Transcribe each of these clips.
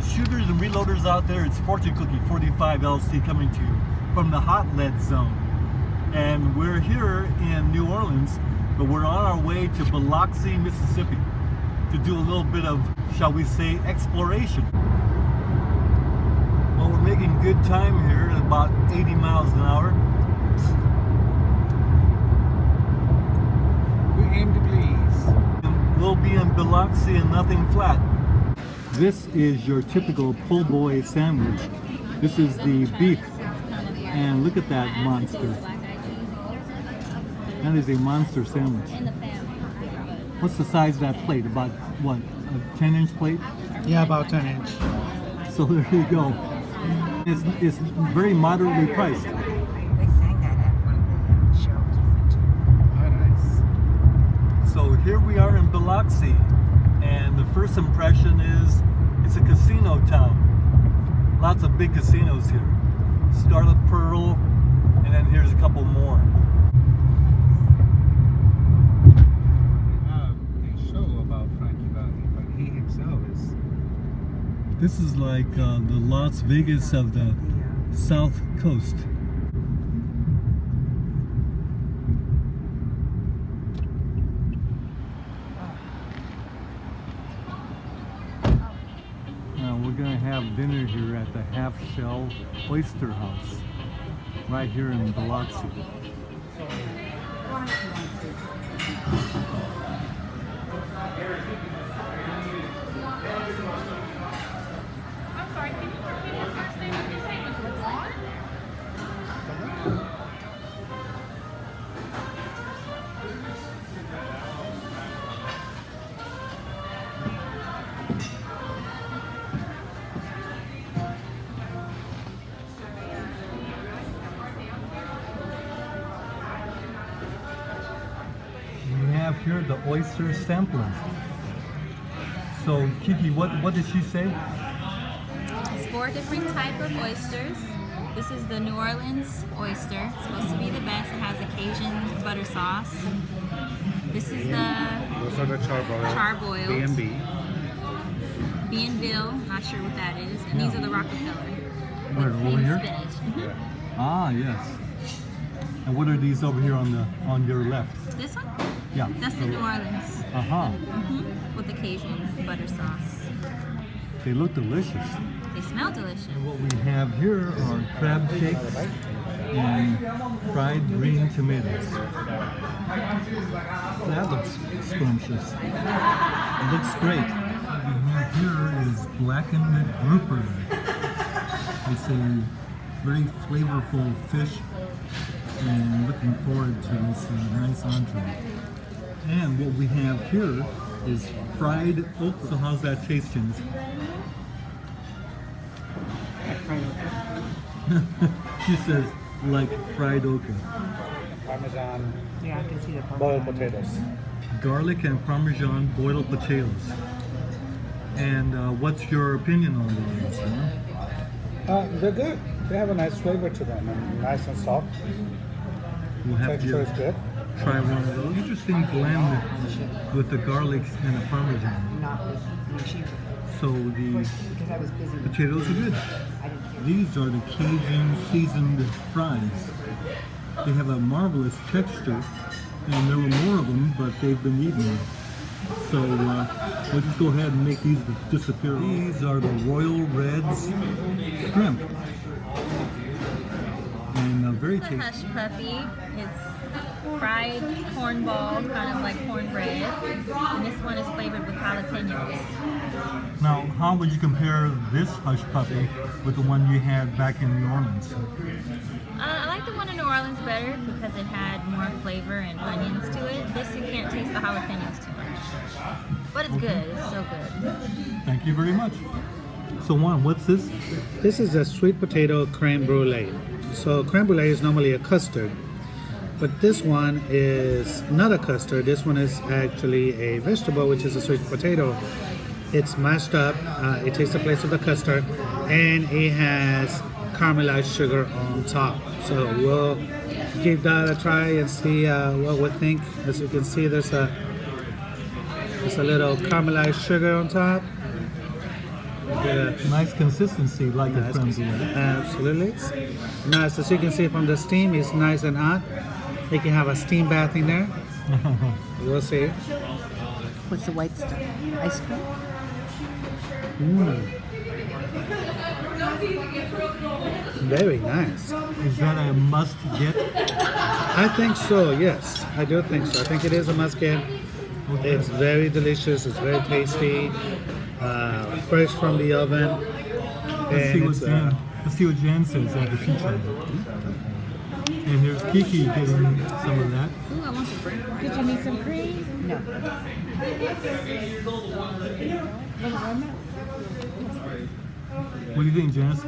shooters and reloaders out there, it's FortuneCookie 45 LC coming to you from the hot lead zone. And we're here in New Orleans, but we're on our way to Biloxi, Mississippi to do a little bit of, shall we say, exploration. Well, we're making good time here at about 80 miles an hour. We aim to please. And we'll be in Biloxi and nothing flat. This is your typical po' boy sandwich. This is the beef. And look at that monster. That is a monster sandwich. What's the size of that plate? About what? A 10-inch plate? Yeah, about 10 inch. So there you go. It's very moderately priced. They sang that at one of the shows we went to. Oh, nice. So here we are in Biloxi, and the first impression is it's a casino town. Lots of big casinos here. Scarlet Pearl, and then here's a couple more. A show about Frankie Valley, but he himself is. This is like the Las Vegas of the South Coast. Now we're gonna have dinner here at the Half Shell Oyster House, right here in Biloxi. Here the oyster sampling. So Kiki, what did she say? It's 4 different types of oysters. This is the New Orleans oyster. It's supposed to be the best. It has a Cajun butter sauce. This is Those are the charboiled. B&B. Bienville, not sure what that is. And these are the Rockefeller. Where, with over cream here? spinach. Ah, yes. And what are these over here on your left? This one? Yeah. That's the New Orleans. Uh-huh. With the Cajun butter sauce. They look delicious. They smell delicious. And what we have here are crab cakes and fried green tomatoes. That looks scrumptious. It looks great. What we have here is blackened grouper. It's a very flavorful fish, and looking forward to this nice entree. And what we have here is fried okra. So how's that taste, Jens? She says, like fried okra. Parmesan. Yeah, I can see the Boiled potatoes. Garlic and Parmesan boiled potatoes. And what's your opinion on those? Huh? They're good. They have a nice flavor to them, and nice and soft. We'll have Texture is to good. try one of those. Interesting blend with the garlic and the Parmesan. Not with me, So the because I was busy. potatoes are good. I didn't hear. These are the Cajun seasoned fries. They have a marvelous texture, and there were more of them, but they've been eaten. So we'll just go ahead and make these disappear. These are the Royal Reds shrimp, and very It's a tasty. hush puppy. It's fried cornball, kind of like cornbread. And this one is flavored with jalapenos. Now, how would you compare this hush puppy with the one you had back in New Orleans? I like the one in New Orleans better because it had more flavor and onions to it. This, you can't taste the jalapenos too much. But it's good. It's so good. Thank you very much. So Juan, what's this? This is a sweet potato creme brulee. So creme brulee is normally a custard, but this one is not a custard. This one is actually a vegetable, which is a sweet potato. It's mashed up. It takes the place of the custard, and it has caramelized sugar on top. So we'll give that a try and see what we think. As you can see, there's a little caramelized sugar on top. Nice consistency, like a creme brulee. Absolutely. Nice. As you can see from the steam, it's nice and hot. You can have a steam bath in there. We'll see. What's the white stuff? Ice cream? Very nice. Is that a must get? I think so, yes. I do think so. I think it is a must get. It's very delicious. It's very tasty. Fresh from the oven. Let's see what Jan says at the feature. And here's Kiki getting some of that. Ooh, I want the bread. Did you need some cream? No. What do you think, Janice?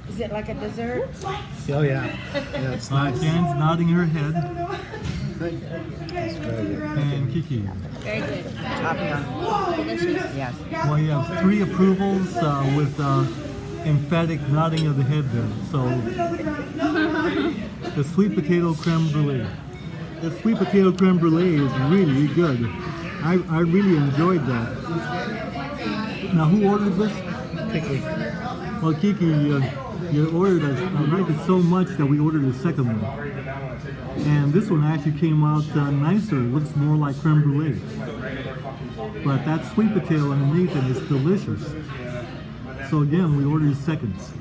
Is it like a dessert? Oh yeah. Yeah, it's nice. Jan's nodding her head. It's very good. And Kiki. Very good. Chopping. Delicious. Yes. Well, you have 3 approvals with emphatic nodding of the head there. So, the sweet potato creme brulee. The sweet potato creme brulee is really good. I really enjoyed that. Now, who ordered this? Kiki. Well, Kiki, you ordered us. I liked it so much that we ordered a second one. And this one actually came out nicer. It looks more like creme brulee. But that sweet potato underneath it is delicious. So again, we ordered seconds.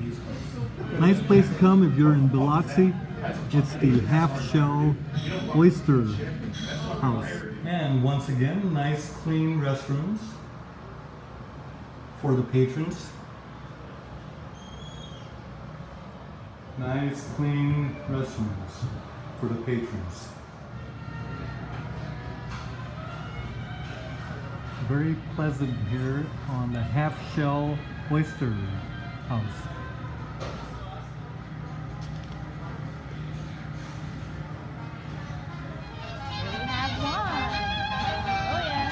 Nice place to come if you're in Biloxi. It's the Half Shell Oyster House. And once again, nice clean restrooms for the patrons. Nice clean restrooms for the patrons. Very pleasant here on the Half Shell Oyster House. We have one. Oh yeah.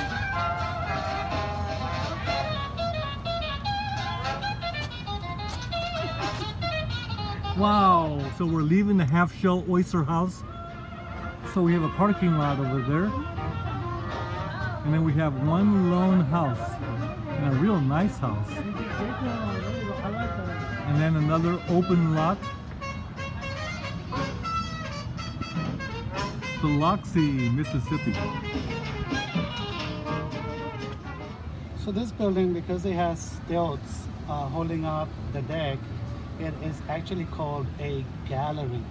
Wow! So we're leaving the Half Shell Oyster House. So we have a parking lot over there. And then we have one lone house. And a real nice house. And then another open lot. Biloxi, Mississippi. So this building, because it has stilts holding up the deck, it is actually called a gallery.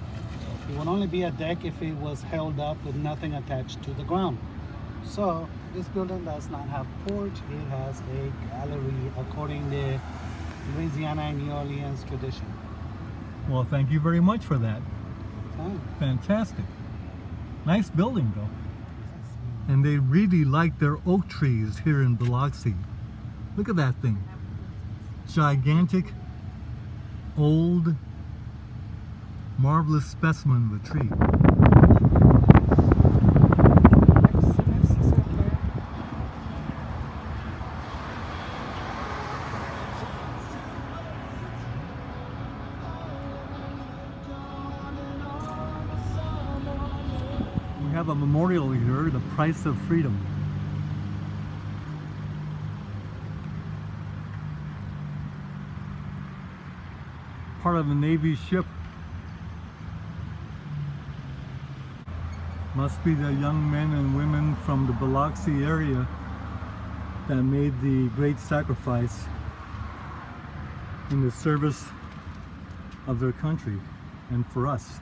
It would only be a deck if it was held up with nothing attached to the ground. So this building does not have porch, it has a gallery according to Louisiana and New Orleans tradition. Well, thank you very much for that. Okay. Fantastic. Nice building though. And they really like their oak trees here in Biloxi. Look at that thing. Gigantic, old, marvelous specimen of a tree. We have a memorial here, the price of freedom. Part of a Navy ship. Must be the young men and women from the Biloxi area that made the great sacrifice in the service of their country and for us.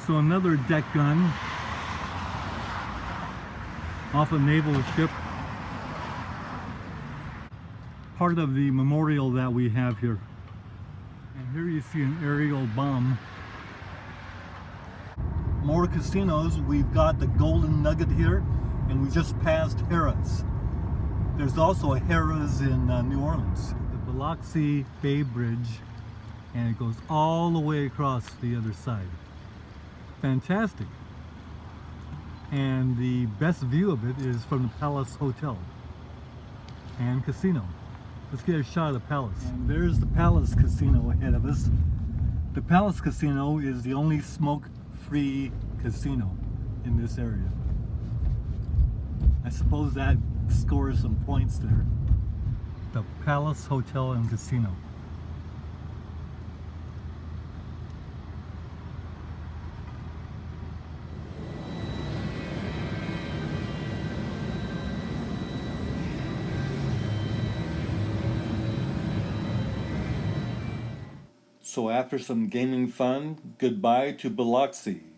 So another deck gun off a naval ship. Part of the memorial that we have here. And here you see an aerial bomb. More casinos. We've got the Golden Nugget here, and we just passed Hertz. There's also a Hertz in New Orleans. The Biloxi Bay Bridge, and it goes all the way across the other side. Fantastic. And the best view of it is from the Palace Hotel and Casino. Let's get a shot of the Palace. And there's the Palace Casino ahead of us. The Palace Casino is the only smoke-free casino in this area. I suppose that scores some points there. The Palace Hotel and Casino. So after some gaming fun, goodbye to Biloxi.